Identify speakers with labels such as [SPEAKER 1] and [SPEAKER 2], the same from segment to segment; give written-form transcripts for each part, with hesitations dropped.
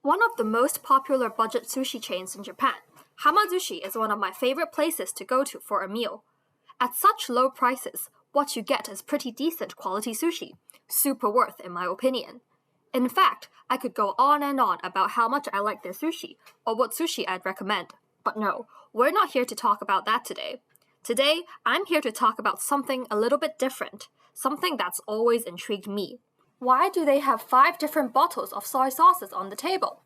[SPEAKER 1] One of the most popular budget sushi chains in Japan, Hamazushi is one of my favorite places to go to for a meal. At such low prices, what you get is pretty decent quality sushi, super worth in my opinion. In fact, I could go on and on about how much I like their sushi, or what sushi I'd recommend. But no, we're not here to talk about that today. Today, I'm here to talk about something a little bit different, something that's always intrigued me. Why do they have 5 different bottles of soy sauces on the table?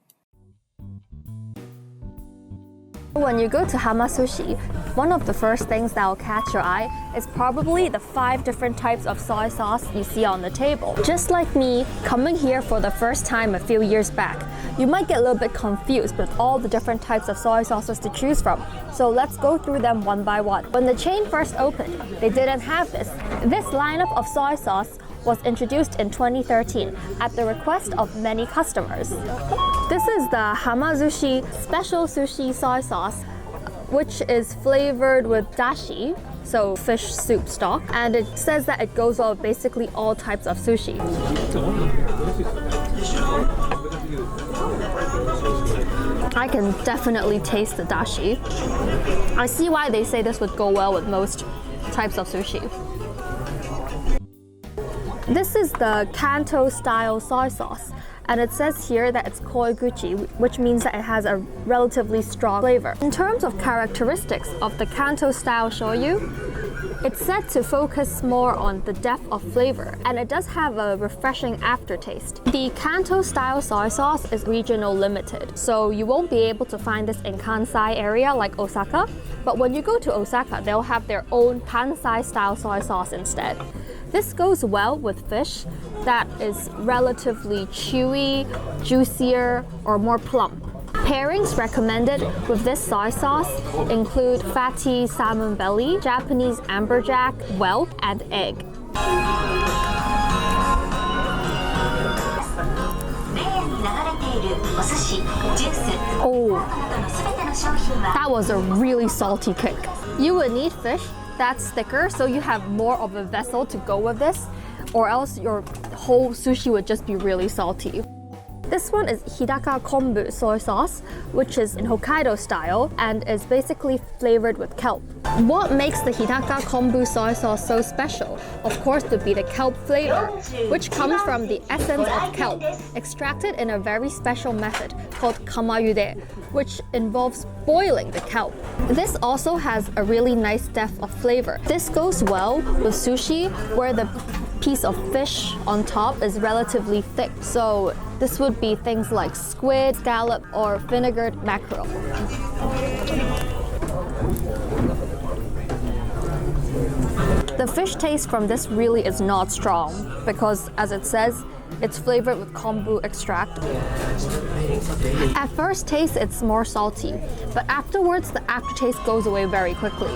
[SPEAKER 1] When you go to Hamazushi, one of the first things that will catch your eye is probably the 5 different types of soy sauce you see on the table. Just like me, coming here for the first time a few years back, you might get a little bit confused with all the different types of soy sauces to choose from. So let's go through them one by one. When the chain first opened, they didn't have this. This lineup of soy sauce was introduced in 2013 at the request of many customers. This is the Hamazushi Special Sushi Soy Sauce, which is flavored with dashi, so fish soup stock, and it says that it goes well with basically all types of sushi. I can definitely taste the dashi. I see why they say this would go well with most types of sushi. This is the Kanto style soy sauce, and it says here that it's koiguchi, which means that it has a relatively strong flavor. In terms of characteristics of the Kanto style shoyu, it's said to focus more on the depth of flavor, and it does have a refreshing aftertaste. The Kanto style soy sauce is regional limited, so you won't be able to find this in Kansai area like Osaka, but when you go to Osaka, they'll have their own Kansai style soy sauce instead. This goes well with fish that is relatively chewy, juicier, or more plump. Pairings recommended with this soy sauce include fatty salmon belly, Japanese amberjack, whelk, and egg. Oh, that was a really salty kick. You would need fish that's thicker, so you have more of a vessel to go with this, or else your whole sushi would just be really salty. This one is Hidaka Kombu soy sauce, which is in Hokkaido style and is basically flavored with kelp. What makes the Hidaka Kombu soy sauce so special, of course, would be the kelp flavor, which comes from the essence of kelp, extracted in a very special method called kamayude, which involves boiling the kelp. This also has a really nice depth of flavor. This goes well with sushi, where the piece of fish on top is relatively thick. So this would be things like squid, scallop, or vinegared mackerel. The fish taste from this really is not strong because, as it says, it's flavored with kombu extract. At first taste, it's more salty, but afterwards, the aftertaste goes away very quickly.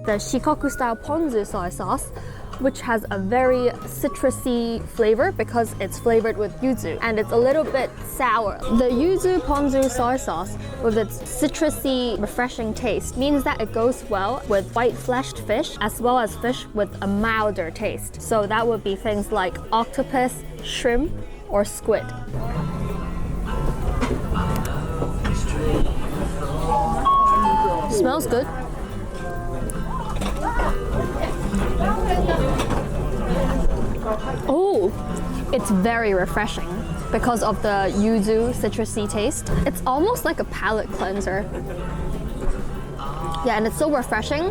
[SPEAKER 1] The Shikoku style ponzu soy sauce, which has a very citrusy flavor because it's flavored with yuzu, and it's a little bit sour. The yuzu ponzu soy sauce, with its citrusy, refreshing taste, means that it goes well with white-fleshed fish as well as fish with a milder taste. So that would be things like octopus, shrimp, or squid. Smells good. Oh, it's very refreshing because of the yuzu citrusy taste. It's almost like a palate cleanser. Yeah, and it's so refreshing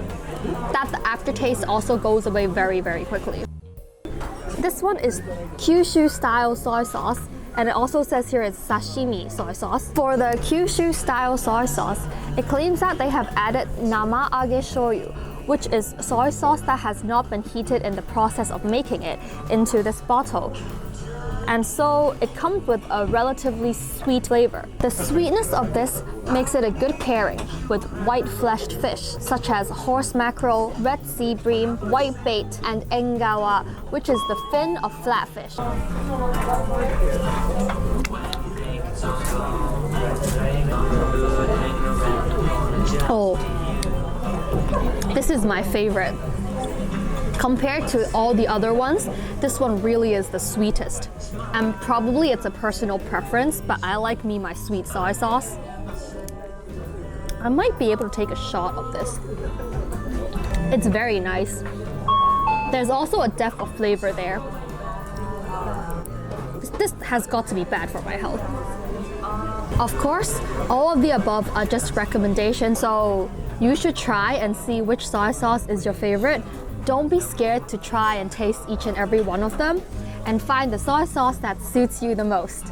[SPEAKER 1] that the aftertaste also goes away very, very quickly. This one is Kyushu style soy sauce, and it also says here it's sashimi soy sauce. For the Kyushu style soy sauce, it claims that they have added nama age shoyu, which is soy sauce that has not been heated in the process of making it, into this bottle. And so it comes with a relatively sweet flavor. The sweetness of this makes it a good pairing with white-fleshed fish, such as horse mackerel, red sea bream, whitebait, and engawa, which is the fin of flatfish. Oh, this is my favorite. Compared to all the other ones, this one really is the sweetest. And probably it's a personal preference, but I like my sweet soy sauce. I might be able to take a shot of this. It's very nice. There's also a depth of flavor there. This has got to be bad for my health. Of course, all of the above are just recommendations, so you should try and see which soy sauce is your favorite. Don't be scared to try and taste each and every one of them and find the soy sauce that suits you the most.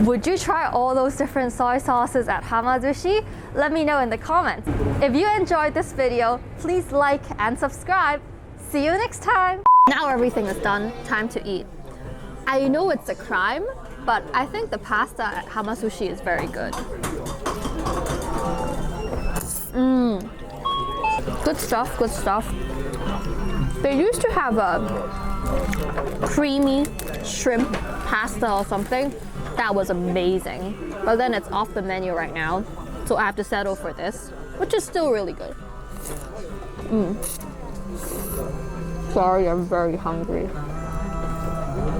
[SPEAKER 1] Would you try all those different soy sauces at Hamazushi? Let me know in the comments. If you enjoyed this video, please like and subscribe. See you next time! Now everything is done, time to eat. I know it's a crime, but I think the pasta at Hamazushi is very good. Good stuff, good stuff. They used to have a creamy shrimp pasta or something. That was amazing. But then it's off the menu right now, so I have to settle for this, which is still really good. Sorry, I'm very hungry.